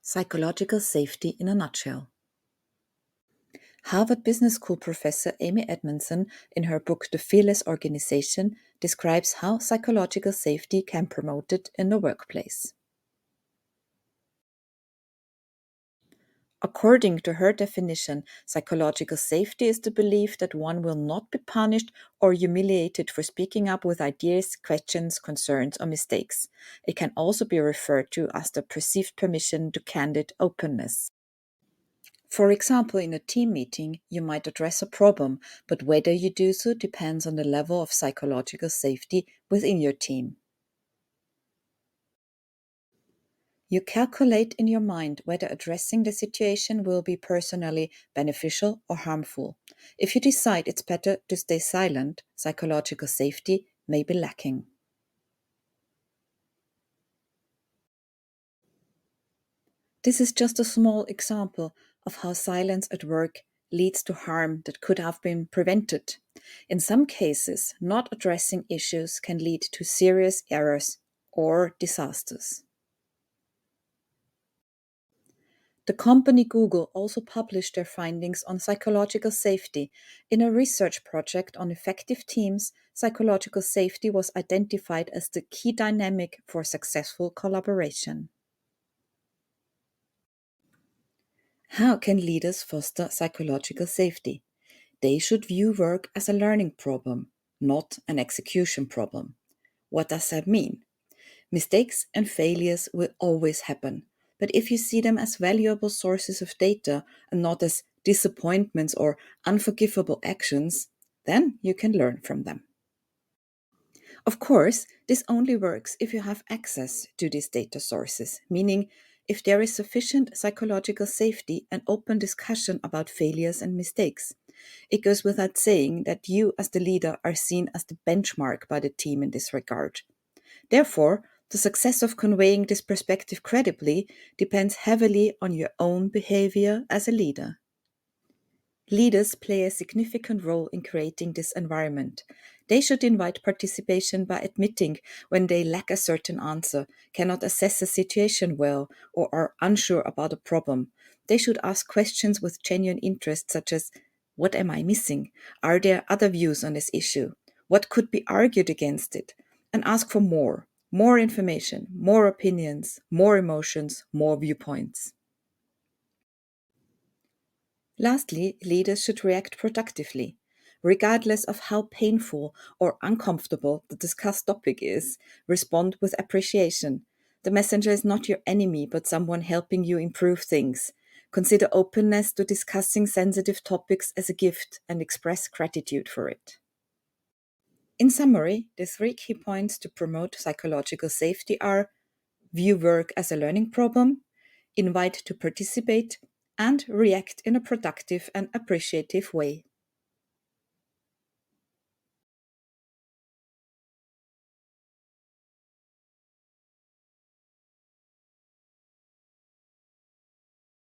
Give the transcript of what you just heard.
Psychological safety in a nutshell. Harvard Business School professor Amy Edmondson, in her book The Fearless Organization, describes how psychological safety can be promoted in the workplace. According to her definition, psychological safety is the belief that one will not be punished or humiliated for speaking up with ideas, questions, concerns, or mistakes. It can also be referred to as the perceived permission to candid openness. For example, in a team meeting, you might address a problem, but whether you do so depends on the level of psychological safety within your team. You calculate in your mind whether addressing the situation will be personally beneficial or harmful. If you decide it's better to stay silent, psychological safety may be lacking. This is just a small example of how silence at work leads to harm that could have been prevented. In some cases, not addressing issues can lead to serious errors or disasters. The company Google also published their findings on psychological safety. In a research project on effective teams, psychological safety was identified as the key dynamic for successful collaboration. How can leaders foster psychological safety? They should view work as a learning problem, not an execution problem. What does that mean? Mistakes and failures will always happen, but if you see them as valuable sources of data and not as disappointments or unforgivable actions, then you can learn from them. Of course, this only works if you have access to these data sources, meaning if there is sufficient psychological safety and open discussion about failures and mistakes. It goes without saying that you, as the leader, are seen as the benchmark by the team in this regard. Therefore, the success of conveying this perspective credibly depends heavily on your own behavior as a leader. Leaders play a significant role in creating this environment. They should invite participation by admitting when they lack a certain answer, cannot assess a situation well, or are unsure about a problem. They should ask questions with genuine interest, such as, what am I missing? Are there other views on this issue? What could be argued against it? And ask for more information, more opinions, more emotions, more viewpoints. Lastly, leaders should react productively. Regardless of how painful or uncomfortable the discussed topic is, respond with appreciation. The messenger is not your enemy, but someone helping you improve things. Consider openness to discussing sensitive topics as a gift and express gratitude for it. In summary, the three key points to promote psychological safety are: view work as a learning problem, invite to participate, and react in a productive and appreciative way.